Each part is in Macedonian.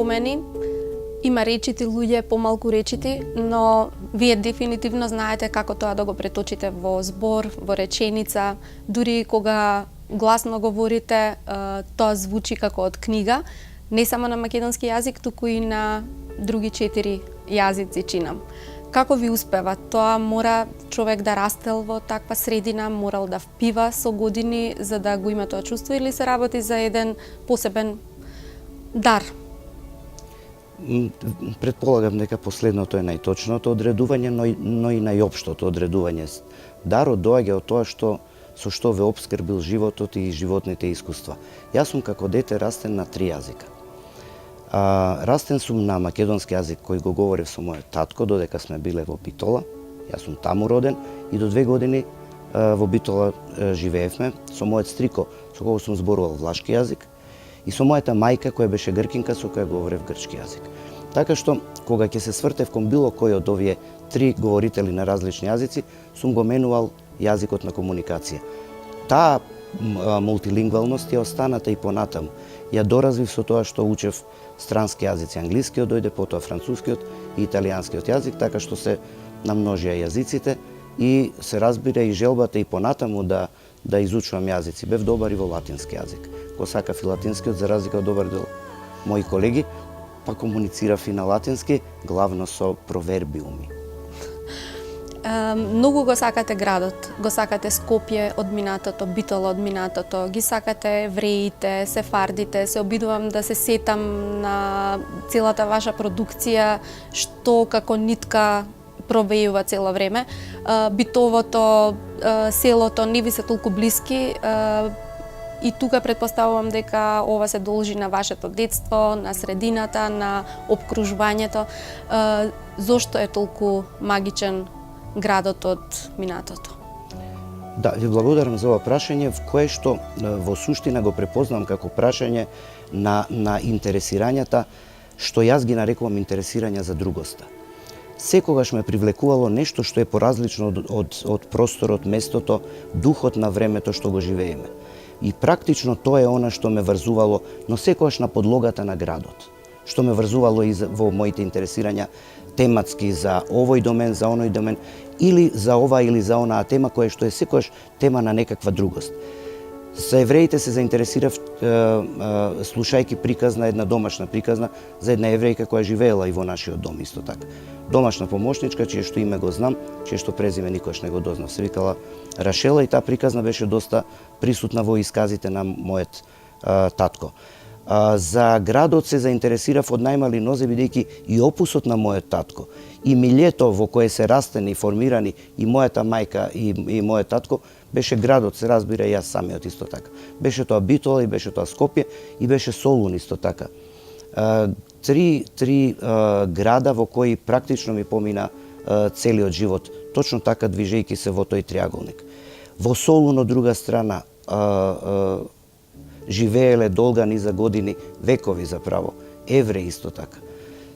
спомени. Има речити луѓе, помалку речити, но вие дефинитивно знаете како тоа да го преточите во збор, во реченица, дури кога гласно говорите, тоа звучи како од книга, не само на македонски јазик, туку и на други 4 јазици чинам. Како ви успева? Тоа мора човек да растел во таква средина, морал да впива со години за да го има тоа чувство, или се работи за еден посебен дар? Предполагам дека последното е најточното одредување, но и најопштото одредување. Дарот доаѓа од тоа со што ве обскрбил животот и животните искуства. Јас сум како дете растен на 3 јазика. Растен сум на македонски јазик кој го говорев со мојот татко додека сме биле во Битола. Јас сум таму роден и до 2 години во Битола живеевме со мојот стрико со кого сум зборувал влашки јазик и со мојата мајка која беше гркинка со која говорев грчки јазик. Така што кога ќе се свртев кон било кој од овие 3 говорители на различни јазици, сум го менувал јазикот на комуникација. Таа мултилингвалност ја останата и понатаму. Ја доразвив со тоа што учев странски јазици, англискиот дојде, потоа францускиот и италијанскиот јазик, така што се намножија јазиците и се разбира и желбата и понатаму да изучувам јазици. Бев добар и во латински јазик. Го сакав и латинскиот, за разлика од добар дел мои колеги, па комуницирав и на латински, главно со провербиуми. Многу го сакате градот, го сакате Скопје од минатото, Битола од минатото, ги сакате евреите, сефардите, се обидувам да се сетам на целата ваша продукција, што како нитка провејува цело време. Битовото, селото не ви се толку блиски, и тука предпоставувам дека ова се должи на вашето детство, на средината, на обкружувањето. Зошто е толку магичен градот од минатото? Да, ви благодарам за ова прашање, в кое што во суштина го препознавам како прашање на интересирањата, што јас ги нарекувам интересирања за другоста. Секогаш ме привлекувало нешто што е поразлично од просторот, местото, духот на времето што го живееме. И практично тоа е она што ме врзувало, но секогаш на подлогата на градот. Што ме врзувало и во моите интересирања тематски за овој домен, за оној домен, или за ова или за онаа тема која што е секогаш тема на некаква другост. За евреите се заинтересирав слушајќи приказна, една домашна приказна за една еврејка која живеела и во нашиот дом исто така. Домашна помошничка, чие што име го знам, чие што презиме никош не го дознав. Се викала Рашела и таа приказна беше доста присутна во исказите на мојот татко. За градот се заинтересирав од најмали нозе, бидејќи и опусот на мојот татко и милјето во кое се растени и формирани и мојата мајка и мојот татко беше градот, се разбира, јас самиот исто така. Беше тоа Битола и беше тоа Скопје и беше Солун исто така. Три града во кои практично ми помина целиот живот, точно така движејќи се во тој триаголник. Во Солун, од друга страна, живееле долга низа години, векови заправо, евреи исто така.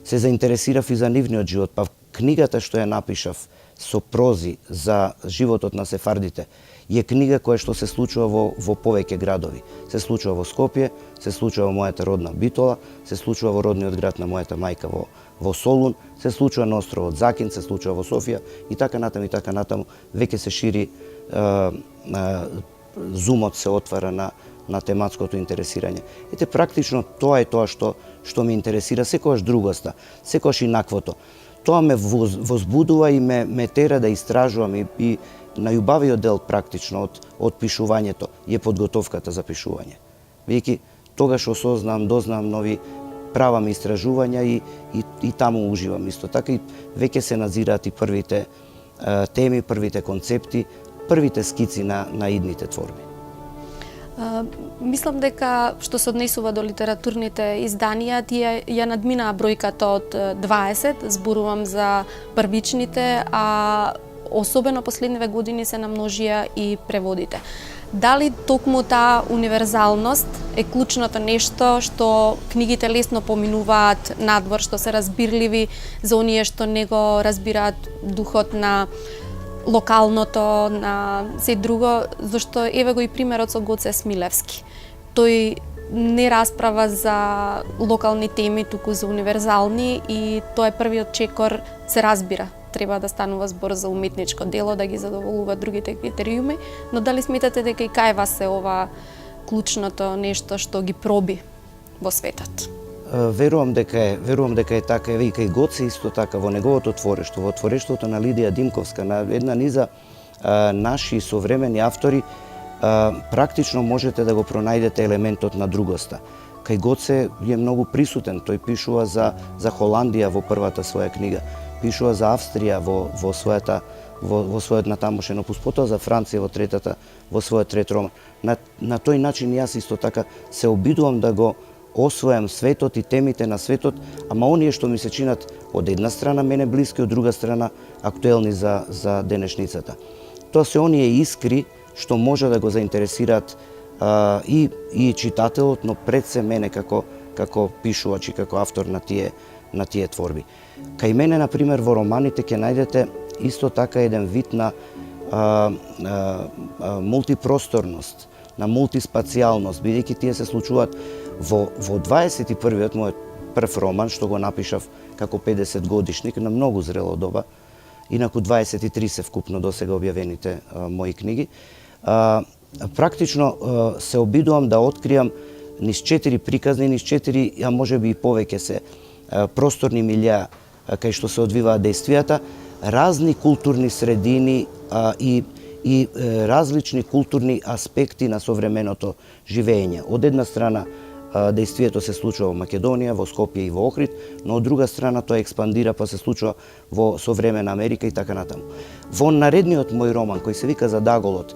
Се заинтересирав и за нивниот живот, па книгата што ја напишав со прози за животот на сефардите е книга која што се случува во повеќе градови. Се случува во Скопје, се случува во мојата родна Битола, се случува во родниот град на мојата мајка во Солун, се случува на островот Закин, се случува во Софија и така натаму, веќе се шири зумот се отвара на тематското интересирање. Ете, практично тоа е тоа што ме интересира, секогаш другоста, секогаш инаквото. Тоа ме возбудува и ме тера да истражувам и најубавиот дел практично од пишувањето е подготовката за пишување. Веќе тогаш осознавам, дознавам нови, правам истражувања и таму уживам исто така и веќе се назираат и првите теми, првите концепти, првите скици на идните творби. Мислам дека што се однесува до литературните изданија, тие ја надминаа бројката од 20, зборувам за првичните, а особено последниве години се намножија и преводите. Дали токму таа универзалност е клучното нешто што книгите лесно поминуваат надвор, што се разбирливи за оние што не го разбираат духот на локалното, на се друго, зашто еве го и примерот со Гоце Смилевски. Тој не расправа за локални теми, туку за универзални, и тоа е првиот чекор, се разбира. Треба да станува збор за уметничко дело, да ги задоволува другите критериуми, но дали сметате дека и кај вас е ова клучното нешто што ги проби во светот? Верувам дека е така, и кај Гоце исто така, во неговото творештво, во творештвото на Лидија Димковска, на една низа наши современи автори, практично можете да го пронајдете елементот на другоста. Кај Гоце е многу присутен, тој пишува за Холандија во првата своја книга, пишува за Австрија во својот натамошен опус, потоа за Франција во својот трет роман. На тој начин јас исто така се обидувам да го освојам светот и темите на светот, ама оние што ми се чинат од една страна мене блиски, од друга страна актуелни за денешницата. Тоа се оние искри што може да го заинтересираат и читателот, но пред се мене како пишувач и како автор на тие творби. Кај мене, например, во романите ќе најдете исто така еден вид на мултипросторност, на мултиспацијалност, бидејќи тие се случуваат во 21-виот мојот прв роман, што го напишав како 50 годишник на многу зрело доба, инаку 23 се вкупно досега објавените мои книги. Практично се обидувам да откријам низ 4 приказни, низ 4, а можеби и повеќе се просторни милија кај што се одвиваат действијата, разни културни средини и различни културни аспекти на современото живење. Од една страна действието се случува во Македонија, во Скопје и во Охрид, но од друга страна тоа експандира па се случува во современа Америка и така натаму. Во наредниот мој роман кој се вика За Даголот,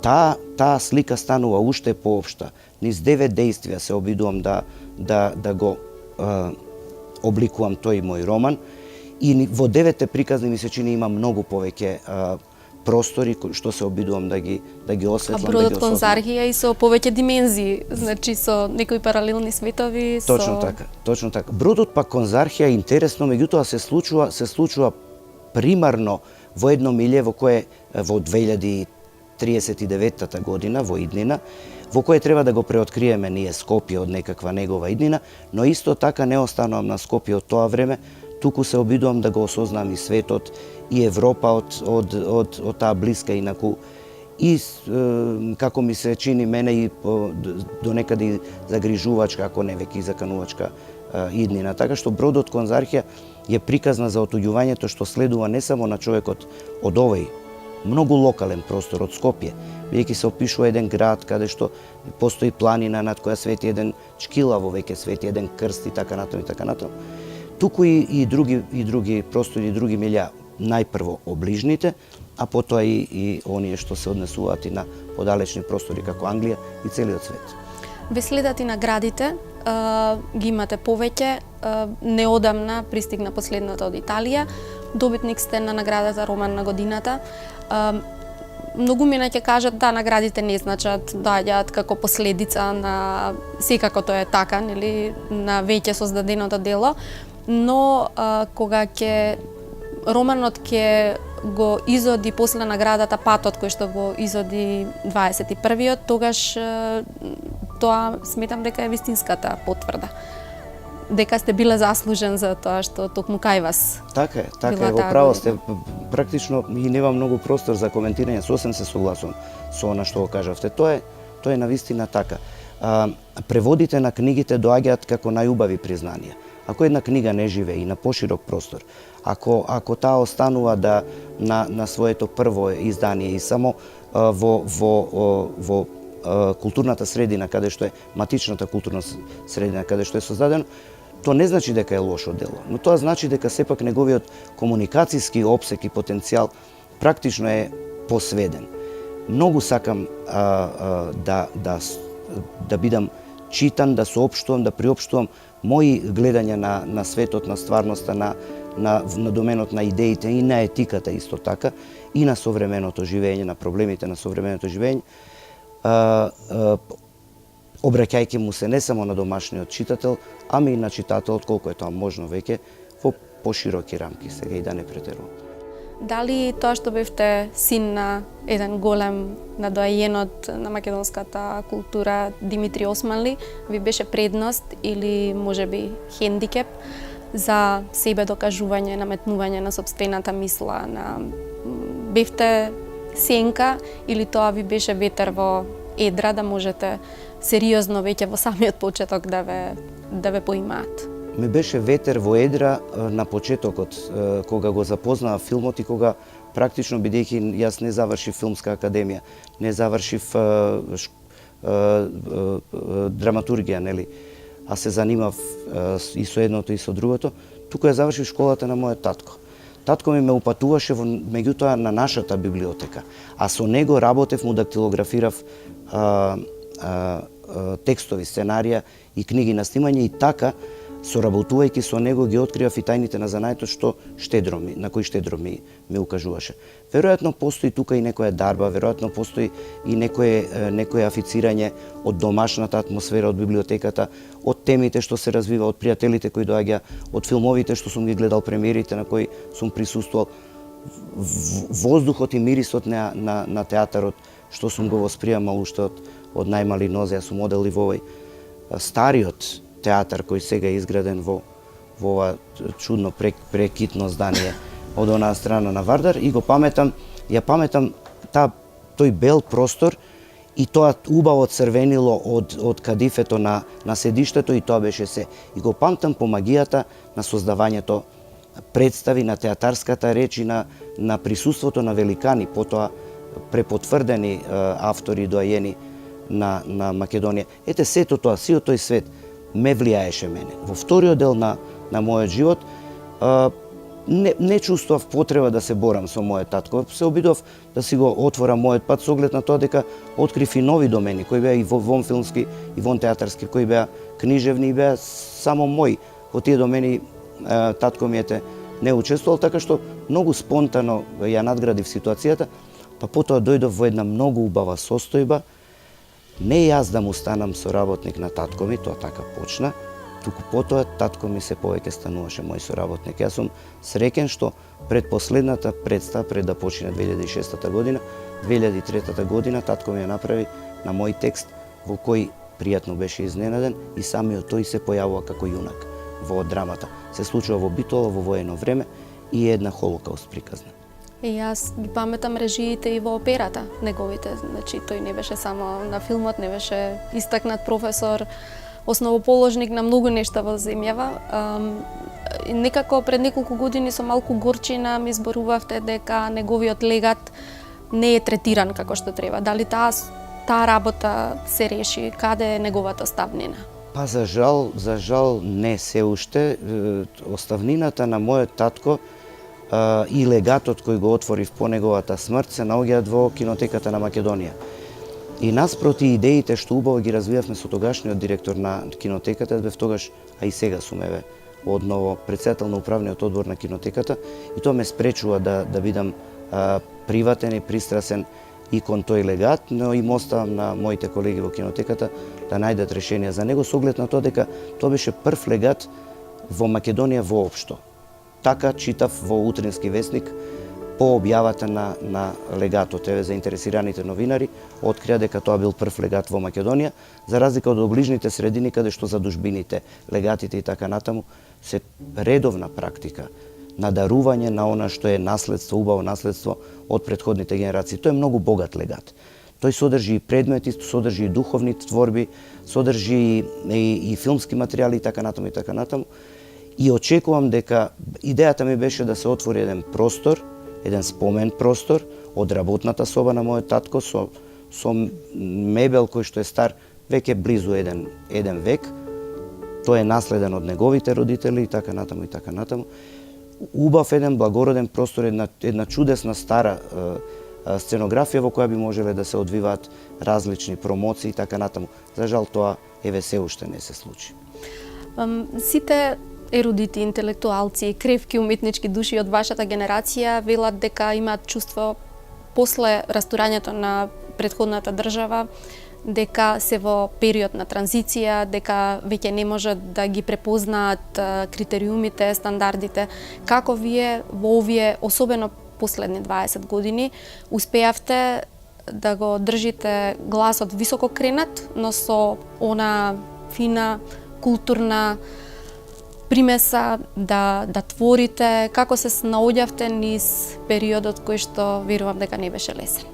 таа слика станува уште поопшта. Низ 9 действија се обидувам да го обликувам тој мој роман и во 9 приказни ми се чини има многу повеќе простори што се обидувам да ги осветлам. А бродот кон Зархија и со повеќе димензии, значи со некои паралелни светови. Точно така. Бродот пак кон Зархија е интересно, меѓутоа се случува примарно во едно милје во кое во 2039 година во иднина, во кое треба да го преоткриеме ние Скопје од некаква негова иднина, но исто така не останувам на Скопје од тоа време, туку се обидувам да го осознам и светот и Европа од таа блиска инаку и како ми се чини мене и до некаде и загрижувачка, ако не веќе и заканувачка иднина. Така што Бродот кон Зархија е приказна за отуѓувањето што следува не само на човекот од овој многу локален простор од Скопје, бидејќи се опишува еден град каде што постои планина над која свети еден чкилаво веќе свети еден крст и така натаму. Туку и други простори и други милја, најпрво оближните, а потоа и оние што се однесуваат и на подалечни простори како Англија и целиот свет. Ве следат и наградите, ги имате повеќе, неодамна пристигна последната од Италија, добитник сте на наградата Роман на годината. Многу мина ќе кажат да наградите не значат, доаѓаат како последица на секако тоа е така, нели, на веќе создаденото дело, но кога романот ќе го изоди после наградата Патот кој што го изоди 21-виот, тогаш тоа сметам дека е вистинската потврда. Дека сте биле заслужен за тоа што токму кај вас. Така е, во право сте. Практично и нема многу простор за коментирање, сосем се согласувам со она што го кажавте. Тоа е навистина така. Преводите на книгите доаѓаат како најубави признанија. Ако една книга не живее и на поширок простор, ако таа останува на своето прво издание и само во културната средина каде што е матичната културна средина каде што е создадено, тоа не значи дека е лошо дело, но тоа значи дека сепак неговиот комуникацијски опсек и потенцијал практично е посведен. Многу сакам да бидам читан, да соопштувам, да приопштувам мои гледања на светот, на стварноста, на доменот на идеите и на етиката исто така, и на современото живење, на проблемите на современото живење, обраќајќи му се не само на домашниот читател, ами и на читателот колку е тоа можно веќе во пошироки рамки, сега и да не претерувам. Дали тоа што бевте син на еден голем на доајенот на македонската култура Димитри Османли ви беше предност или можеби хендикеп за себе докажување, наметнување на сопствената мисла, бевте сенка или тоа ви беше ветер во едра да можете сериозно веќе во самиот почеток да ве поимаат? Ми беше ветер во едра на почетокот, кога го запознаа филмот и кога практично, бидејќи јас не завршив филмска академија, не завршив драматургија, нели, а се занимав и со едното и со другото, туку ја завршив школата на мојот татко. Татко ми ме упатуваше меѓутоа на нашата библиотека, а со него работев, му дактилографирав текстови, сценарија и книги на снимање, и така, соработувајќи со него, ги откривав и тајните на занаетот на кои штедро ми укажуваше. Веројатно постои тука и некоја дарба, веројатно постои и некое афицирање од домашната атмосфера, од библиотеката, од темите што се развива, од пријателите кои доаѓа, од филмовите што сум ги гледал, премиерите на кои сум присуствувал, воздухот и мирисот на театарот што сум го восприемал уште од најмали нозе. Јас сум одел и во овој стариот театар кој сега е изграден во ова чудно прекитно здание од онаа страна на Вардар, и го паметам, тој бел простор и тоа убаво црвенило од кадифето на седиштето, и тоа беше се. И го памтам по магијата на создавањето представи, на театарската реч и на присуството на великани, потоа препотврдени автори доајени на Македонија. Ете, сето тоа, сиот тој свет ме влијаеше мене. Во вториот дел на мојот живот не чувствував потреба да се борам со мојот татко. Се обидов да си го отворам мојот пат со оглед на тоа дека открив и нови домени, кои беа и вон филмски, и вон театарски, кои беа книжевни и беа само мои. Во тие домени татко ми не учествувал, така што многу спонтано ја надградив ситуацијата, па потоа дојдов во една многу убава состојба. Не јас да му станам соработник на татко ми, тоа така почна, туку потоа татко ми се повеќе стануваше мој соработник. Јас сум среќен што пред последната представа, пред да почине 2006 година, 2003 година татко ми ја направи на мој текст, во кој пријатно беше изненаден и самиот тој се појавува како јунак во драмата. Се случува во Битола во воено време и една холокауст приказна. И јас ги паметам режиите и во операта неговите, значи тој не беше само на филмот, не беше истакнат професор, основоположник на многу нешта во земјава. Некако пред неколку години со малку горчина ми зборувавте дека неговиот легат не е третиран како што треба. Дали таа работа се реши? Каде е неговата оставнина? Па за жал не се уште. Оставнината на мојот татко и легатот кој го отворив по неговата смрт се наоѓаат во Кинотеката на Македонија. И наспроти идеите што убаво ги развивавме со тогашниот директор на Кинотеката, бев тогаш, а и сега сум одново председател на управниот одбор на Кинотеката, и тоа ме спречува да бидам приватен и пристрасен и кон тој легат, но им оставам на моите колеги во Кинотеката да најдат решение за него, со оглед на тоа дека тоа беше прв легат во Македонија воопшто. Така читав во утрински весник по објавата на легатот. Еве, заинтересираните новинари открија дека тоа бил прв легат во Македонија, за разлика од оближните средини каде што задужбините, легатите и така натаму се редовна практика на дарување на она што е наследство, убаво наследство од претходните генерации. Тој е многу богат легат. Тој содржи и предмети, содржи и духовни творби, содржи и филмски материјали и така натаму и така натаму. И очекувам дека идејата ми беше да се отвори еден простор, еден спомен простор од работната соба на мојот татко со мебел кој што е стар веќе близу еден век. Тој е наследен од неговите родители и така натаму и така натаму. Убав еден благороден простор, една чудесна стара сценографија во која би можеле да се одвиваат различни промоции и така натаму. За жал тоа еве се уште не се случи. Сите ерудити, интелектуалци, кревки уметнички души од вашата генерација велат дека имаат чувство после растурањето на претходната држава, дека се во период на транзиција, дека веќе не можат да ги препознаат критериумите, стандардите. Како вие во овие особено последни 20 години, успеавте да го држите гласот високо кренат, но со она фина, културна примеса да творите. Како се снаоѓавте низ периодот кој што верувам дека не беше лесен?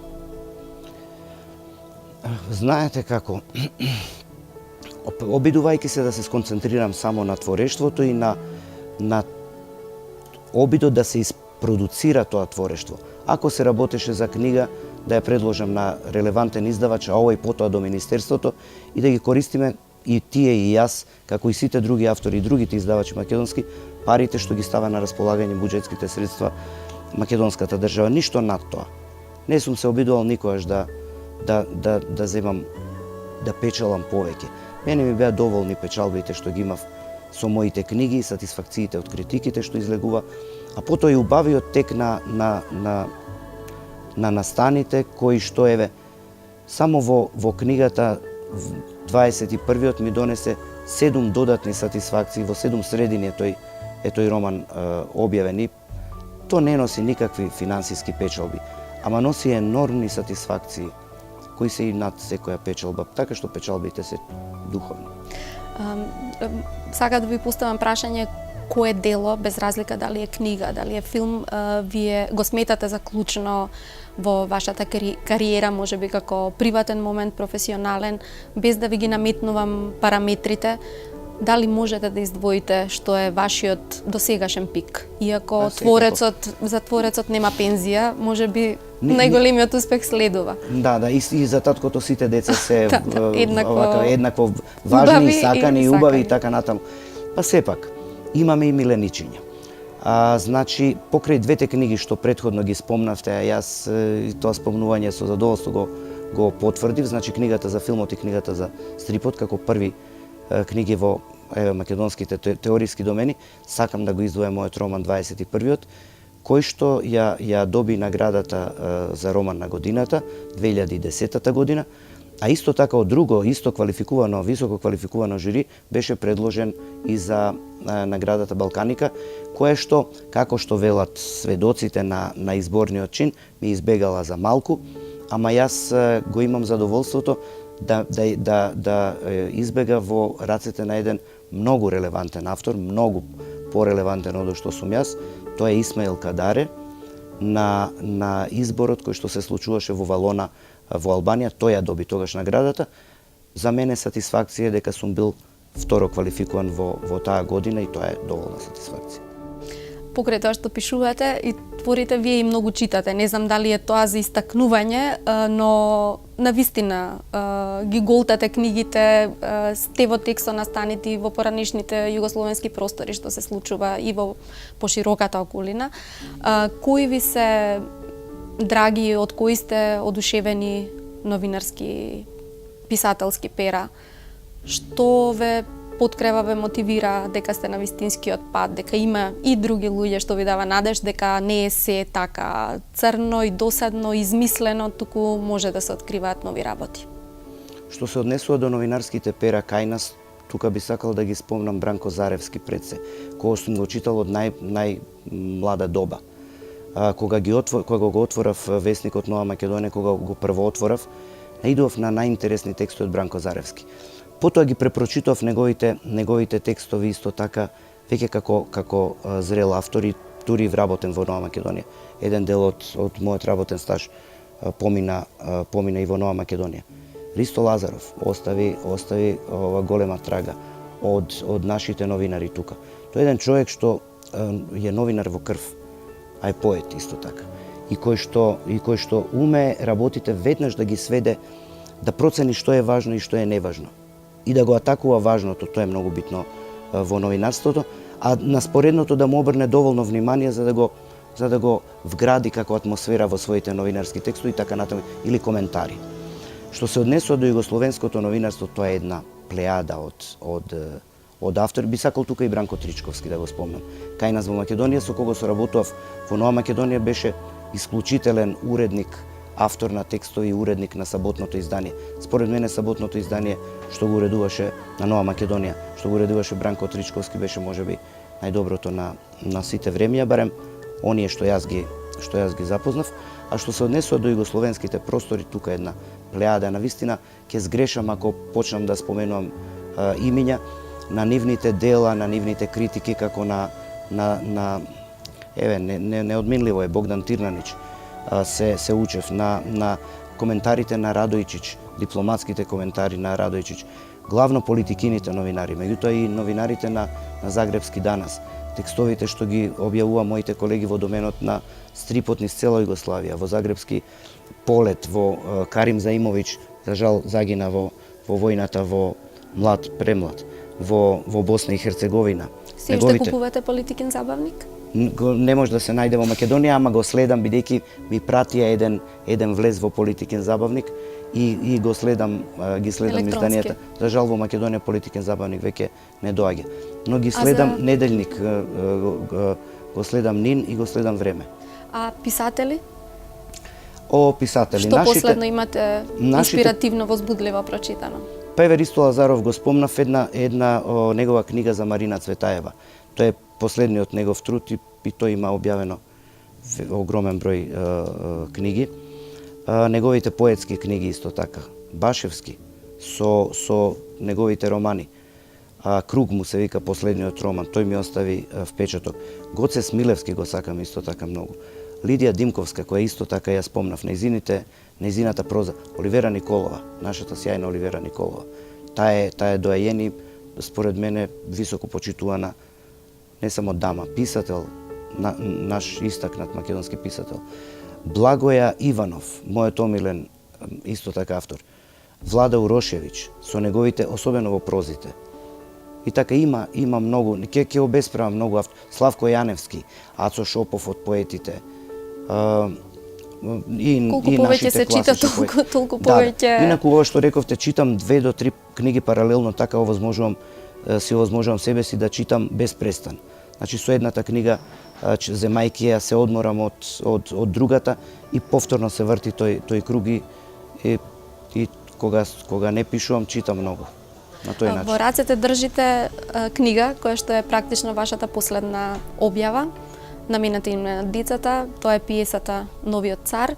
Знаете како, обидувајќи се да се сконцентрирам само на творештвото и на обидот да се продуцира тоа творештво. Ако се работеше за книга, да ја предложам на релевантен издавач, а овој потоа до Министерството, и да ги користиме и тие и јас, како и сите други автори и другите издавачи македонски, парите што ги става на располагање буџетските средства македонската држава, ништо над тоа. Не сум се обидувал никогаш да земам, да печалам повеќе. Мене ми беа доволни печалбите што ги имав со моите книги, сатисфакциите од критиките што излегува, а потоа и убавиот тек на настаните кои што еве само во книгата 21-виот ми донесе 7 додатни сатисфакции, во 7 средини е тој роман објавен и то не носи никакви финансиски печалби, ама носи енормни сатисфакции кои се и над секоја печалба, така што печалбите се духовни. Сакам да ви поставам прашање, кое дело, без разлика дали е книга, дали е филм, вие го сметате за клучно во вашата кариера, можеби како приватен момент, професионален, без да ви ги наметнувам параметрите, дали можете да издвоите што е вашиот досегашен пик? Иако за творецот нема пензија, можеби најголемиот успех следува. Да, и за таткото сите деца се еднакво важни, сакани и убави и така натаму. Па сепак, имаме и миленичиња. Значи, покрај двете книги што претходно ги спомнавте, а јас и тоа спомнување со задоволство го потврдив, значи книгата за филмот и книгата за стрипот, како први книги во македонските теориски домени, сакам да го издвојам мојот роман 21-виот, кој што ја доби наградата за роман на годината 2010 година, а исто така од друго, исто квалификувано, високо квалификувано жури беше предложен и за наградата Балканика, која што, како што велат сведоците на изборниот чин, ми избегала за малку, ама јас го имам задоволството да избега во рацете на еден многу релевантен автор, многу порелевантен од што сум јас. Тоа е Исмаил Кадаре, на изборот кој што се случуваше во Валона во Албанија, тој ја доби тогаш наградата. За мене сатисфакција дека сум бил второ квалификуван во таа година и тоа е доволна сатисфакција. Покрај тоа што пишувате и творите, вие и многу читате. Не знам дали е тоа за истакнување, но навистина ги голтате книгите, сте во текстот настанети во поранешните југословенски простори што се случува и во пошироката околина. Кои ви се драги, од кои сте одушевени новинарски, писателски пера? Што ве подкрепа, ве мотивира дека сте на вистинскиот пат, дека има и други луѓе што ви дава надеж дека не е се така црно и досадно, измислено, туку може да се откриваат нови работи? Што се однесува до новинарските пера кај нас, тука би сакал да ги спомнам Бранко Заревски пред се, кога сум го читал од најмлада доба. Кога го отворав весникот Нова Македонија, кога го прво отворав, наидував на најинтересни текстови од Бранко Заревски. Потоа ги препрочитав неговите текстови исто така веќе како зрел автор и дури вработен во Нова Македонија. Еден дел од мојот работен стаж помина и во Нова Македонија. Ристо Лазаров остави ова голема трага од нашите новинари тука. Тој е еден човек што е новинар во крв, а е поет исто така. И кој што уме работите веднаш да ги сведе, да процени што е важно и што е неважно. И да го атакува важното, тоа е многу битно во новинарството, а на споредното да му обрне доволно внимание за да го вгради како атмосфера во своите новинарски текстови и така натаму, или коментари. Што се однесува до југословенското новинарство, тоа е една плејада од автори. Би сакал тука и Бранко Тричковски да го спомнам. Кај нас во Македонија, со кого соработував во Нова Македонија, беше исклучителен уредник, автор на текстови и уредник на саботното издание. Според мене саботното издание што го уредуваше на Нова Македонија, што го уредуваше Бранко Тричковски, беше можеби најдоброто на сите времиња, барем оние што јас што јас ги запознав, а што се однесува до југословенските простори, тука една плејада, на вистина ќе сгрешам ако почнам да споменувам имиња на нивните дела, на нивните критики, како на еве неодминливо е Богдан Тирнанич, се учев на коментарите на Радојчич, дипломатските коментари на Радојчич, главно политикините новинари, меѓутоа и новинарите на Загребски данас, текстовите што ги објавува моите колеги во доменот на стрипот низ цела Југославија, во Загребски полет, во Карим Заимович, за жал загина во војната во премлад, во Босна и Херцеговина. Се уште купувате Политикин забавник? Не може да се најде во Македонија, ама го следам бидејќи ми пратија еден влез во Политикин забавник и ги следам изданијата. За жал во Македонија Политикин забавник веќе не доаѓа. Но ги следам неделник, го следам НИН и го следам Време. А писатели? Писатели. Што последно имате инспиративно, возбудливо прочитано? Еве Ристо Лазаров го спомнав една негова книга за Марина Цветаева. Тоа е последниот негов труд и тој има објавено огромен број книги. Неговите поетски книги исто така. Башевски со неговите романи. Круг му се вика последниот роман, тој ми остави впечаток. Гоце Смилевски го сакам исто така многу. Лидија Димковска, која исто така ја спомнав, нејзината проза, Оливера Николова, нашата сјајна Оливера Николова. Таа е доајен и според мене високо почитувана не само дама, писател, наш истакнат македонски писател. Благоја Иванов, мојот омилен исто така автор. Влада Урошевич, со неговите, особено во прозите. И така има многу, ќе обесправам многу автор. Славко Јаневски, Ацо Шопов од поетите. Колку повеќе се чита, толку повеќе... Инаку ова што рековте, читам 2 до 3 книги паралелно, така си овозможувам себе си да читам без престан. Значи со едната книга земајќи ја се одморам од другата и повторно се врти тој круг и кога не пишувам, читам многу. На тој начин. Во рацете држите книга која што е практично вашата последна објава, Намината им на децата, тоа е пиесата Новиот цар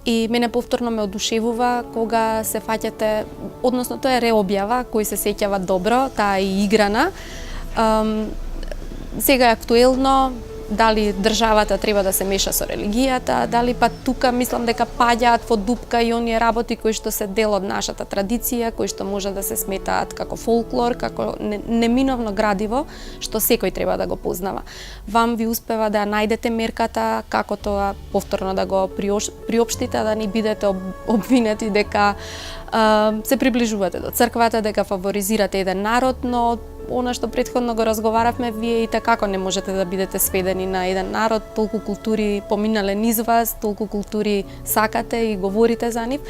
и мене повторно ме одушевува кога се фаќате, односно тоа е реобјава, кој се сеќава добро, таа е играна. Сега е актуелно, дали државата треба да се меша со религијата, дали па тука мислам дека паѓаат во дупка и оние работи кои што се дел од нашата традиција, кои што може да се сметаат како фолклор, како неминовно градиво, што секој треба да го познава. Вам ви успева да најдете мерката, како тоа повторно да го приопштите, да не бидете обвинети дека се приближувате до црквата, дека фаворизирате еден народ, но она што претходно го разговаравме, вие и како не можете да бидете сведени на еден народ, толку култури поминале низ вас, толку култури сакате и говорите за нив.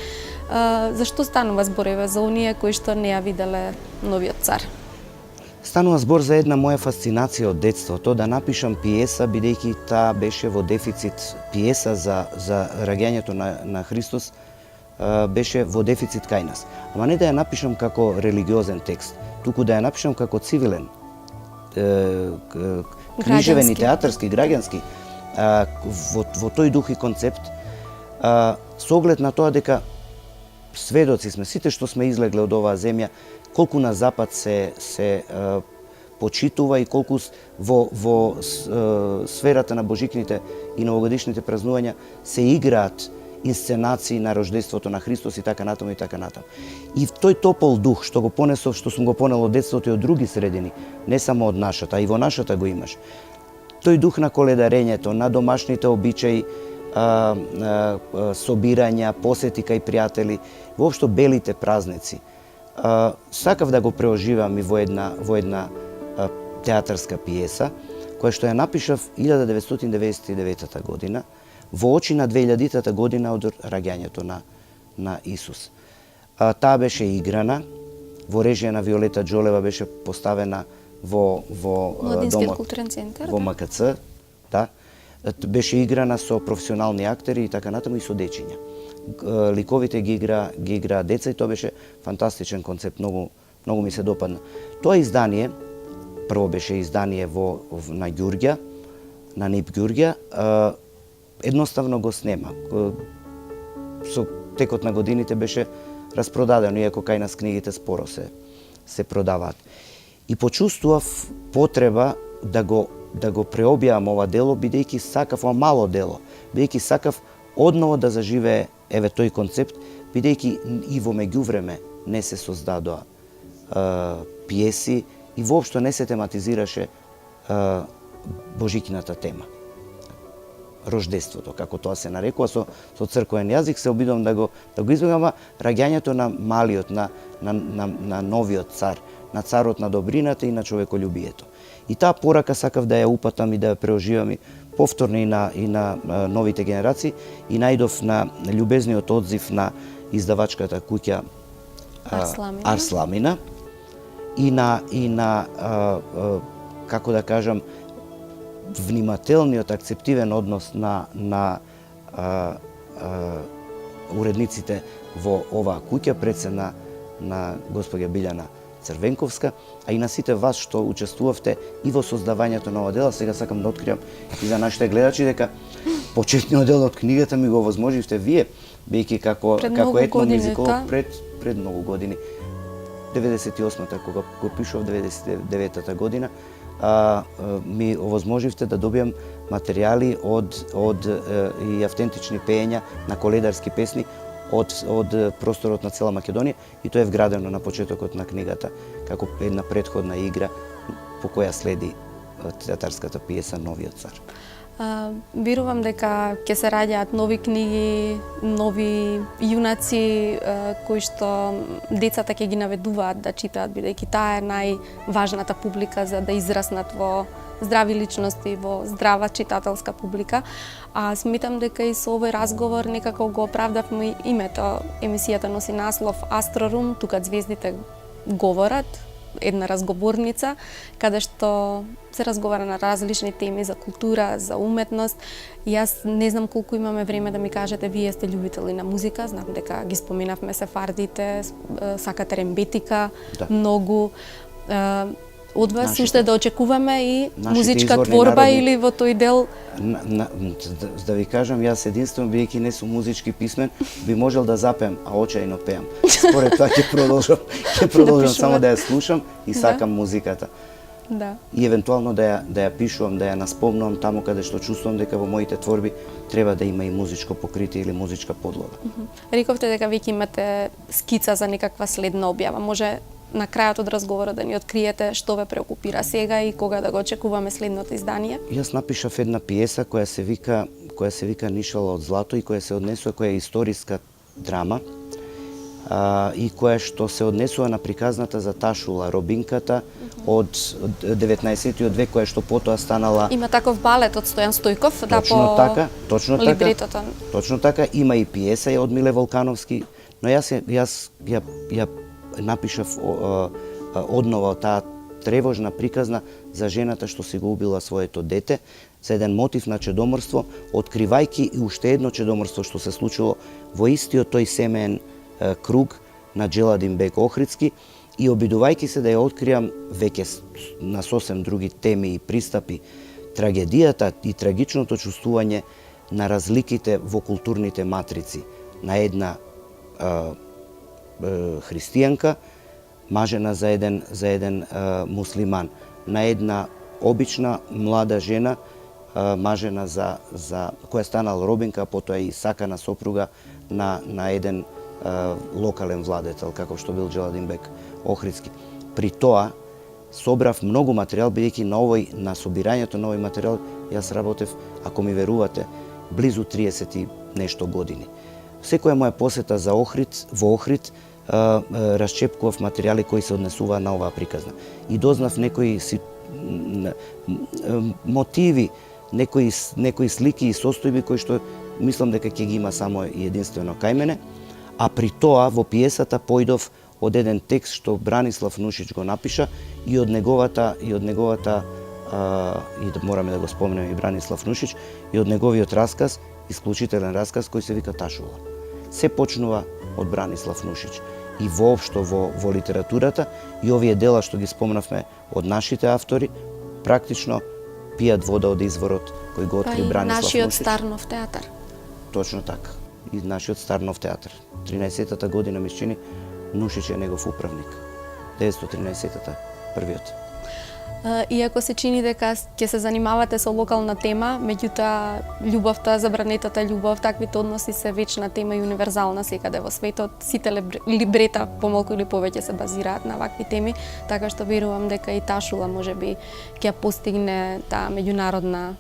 Зашто станува зборове за оние кои што не ја виделе Новиот цар? Станува збор за една моја фасцинација од детството, да напишам пиеса, бидејќи таа беше во дефицит. Пиеса за раѓањето на Христос беше во дефицит кај нас. Ама не да ја напишам како религиозен текст, туку да ја напишам како цивилен, книжевен и театарски, граѓански, во тој дух и концепт, со оглед на тоа дека сведоци сме, сите што сме излегле од оваа земја, колку на запад се почитува и колку во сферата на божикните и новогодишните празнувања се играат инсценации на рождеството на Христос и така натаму и така натаму. И тој топол дух што го понесов, што сум го понел од детството и од други средини, не само од нашата, а и во нашата го имаш. Тој дух на коледарењето, на домашните обичаи, собирања, посети кај пријатели, воопшто белите празници. Сакав да го преоживам и во една театарска пиеса, која што ја напишав 1999 година, во очи на 2000-та година од раѓањето на Исус. Таа беше играна, во режија на Виолета Џолева беше поставена во Младинскиот културен центар, во МКЦ, да. Беше играна со професионални актери и така натаму и со дечиња. Ликовите ги игра деца и тоа беше фантастичен концепт, многу ми се допадна. Тоа издание, прво беше издание на Ѓурѓа, на НИП Ѓурѓа, едноставно го снема. Со текот на годините беше распродадено, иако кај нас книгите споро се продаваат. И почувствував потреба да го преобјавам ова дело, бидејќи сакав ова мало дело, бидејќи сакав одново да заживее еве тој концепт, бидејќи и во меѓувреме не се создадоа пиеси и воопшто не се тематизираше божикината тема. Рождеството, како тоа се нарекува со црковен јазик, се обидувам да го избегнам, раѓањето на малиот, на новиот цар, на царот на добрината и на човеколюбието. И таа порака сакав да ја упатам и да ја преоживам и повторно и на новите генерации, и најдов на љубезниот одзив на издавачката куќа Арсламина и на како да кажам, внимателниот, акцептивен однос на уредниците во оваа куќа, пред се на госпоѓа Билјана Црвенковска, а и на сите вас што учествувавте и во создавањето на ова дела. Сега сакам да откриам и за нашите гледачи дека почетниот дел од книгата ми го овозможивте вие, биејќи како етномузиколог пред многу години. 98-та, кога го пишував 99-та година, ми овозможивте да добијам материјали од и автентични пеења на коледарски песни од просторот на цела Македонија, и тоа е вградено на почетокот на книгата како една предходна игра по која следи театарската пиеса Новиот цар. Верувам дека ќе се раѓаат нови книги, нови јунаци кои што децата ќе ги наведуваат да читаат, бидејќи таа е најважната публика за да израснат во здрави личности, во здрава читателска публика. А сметам дека и со овој разговор некако го оправдавме името. Емисијата носи наслов Астрорум, тука звездите говорат, една разговорница, каде што се разговара на различни теми за култура, за уметност. И јас не знам колку имаме време да ми кажете, вие сте љубители на музика, знам дека ги споменавме сефардите, сакате рембетика, многу. Од вас уште да очекуваме и музичка творба народи, или во тој дел? Да ви кажам, јас единствено, бидејќи не сум музички писмен, би можел да запеам, а очајно пеам. Според тоа ќе продолжам само да ја слушам и сакам музиката. Да. И евентуално да ја пишувам, да ја наспомнувам таму каде што чувствувам дека во моите творби треба да има и музичко покритие или музичка подлога. Рековте дека веќе имате скица за некаква следна објава. Може на крајот од разговорот да ни откриете што ве преокупира сега и кога да го очекуваме следното издание? Јас напишав една пиеса која се вика Нишала од злато и која се однесува, која е историска драма и која што се однесува на приказната за Ташула, робинката од 19-тиот век, која што потоа станала... Има таков балет од Стојан Стојков, точно либретото. Точно така, има и пиеса од Миле Волкановски, но јас напишав однова таа тревожна приказна за жената што си го убила своето дете, за еден мотив на чедоморство, откривајќи и уште едно чедоморство што се случило во истиот тој семеен круг на Джеладин бек Охридски, и обидувајќи се да ја откријам веќе на сосем други теми и пристапи трагедијата и трагичното чувствување на разликите во културните матрици на една христијанка, мажена за еден муслиман, на една обична млада жена, мажена за која станала робинка, потоа и сакана сопруга на еден локален владетел, како што бил Джеладин бек Охридски. При тоа собрав многу материјал, бидејќи на собирањето на овој материјал јас работев, ако ми верувате, близу 30 и нешто години. Секоја моја посета во Охрид расчепкував материјали кои се однесуваа на оваа приказна. И дознав некои мотиви, некои слики и состојби кои што мислам дека ќе ги има само и единствено кај мене, а при тоа во пиесата појдов од еден текст што Бранислав Нушич го напиша и од неговата и да мораме да го споменеме и Бранислав Нушич, и од неговиот расказ, исклучителен расказ кој се вика Ташула. Се почнува од Бранислав Нушич. И воопшто во литературата, и овие дела што ги спомнавме од нашите автори, практично пијат вода од изворот кој го Па откри и Бранислав нашиот Нушич. Старнов театар. Точно така. И нашиот Старнов театар. 13-та година ми се чини Нушич е негов управник. 913-та, првиот. Иако се чини дека ќе се занимавате со локална тема, меѓутоа љубовта, забранетата љубов, таквите односи се вечна тема и универзална секаде во светот. Сите либрета помалку или повеќе се базираат на вакви теми, така што верувам дека и Ташула можеби ќе постигне таа меѓународна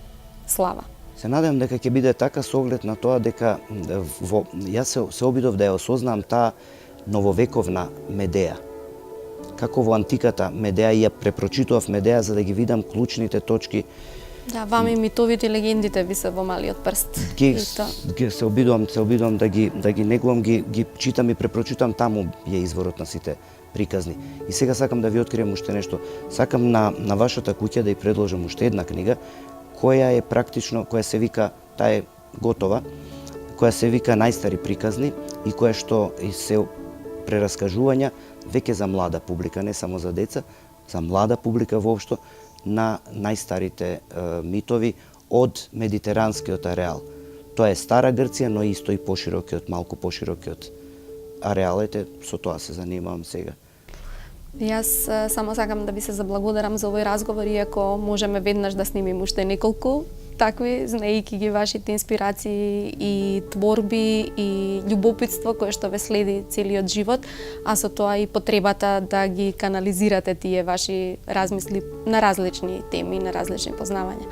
слава. Се надевам дека ќе биде така со оглед на тоа дека јас се обидов да ја осознам таа нововековна Медеја. Како во антиката Медеја, ја препрочитував Медеја за да ги видам клучните точки. Да, вами митовите и легендите ви се во малиот прст. Се обидувам да ги негувам, ги читам и препрочитам, таму е изворот на сите приказни. И сега сакам да ви открием уште нешто. Сакам на вашата куќа да ја предложам уште една книга, која е практично, која се вика, таа е готова, која се вика Најстари приказни и која што се прераскажувања веќе за млада публика, не само за деца, за млада публика воопшто, на најстарите митови од медитеранскиот ареал. Тоа е стара Грција, но исто и поширокиот, малку поширокиот ареал. Ете, со тоа се занимавам сега. Јас само сакам да ви се заблагодарам за овој разговор, иако можеме веднаш да снимиме уште неколку такви, знаејќи ги вашите инспирации и творби и љубопитство кое што ве следи целиот живот, а со тоа и потребата да ги канализирате тие ваши размисли на различни теми, на различни познавања.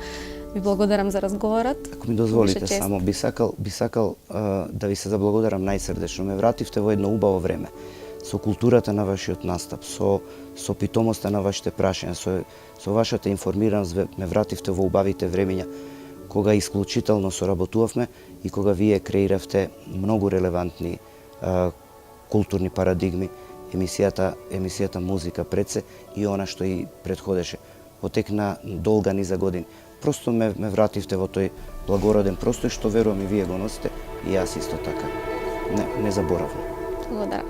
Ви благодарам за разговорот. Ако ми дозволите, само би сакал да ви се заблагодарам најсрдечно. Ме вративте во едно убаво време. Со културата на вашиот настап, со питомоста на вашите прашања, со вашата информираност ме вративте во убавите времења, кога исклучително соработувавме и кога вие креиравте многу релевантни културни парадигми, емисијата Музика пред се и она што и предходеше. Потекна долга низа години. Просто ме вративте во тој благороден простој што верувам и вие го носите и јас исто така. Не заборавам. Благодарам.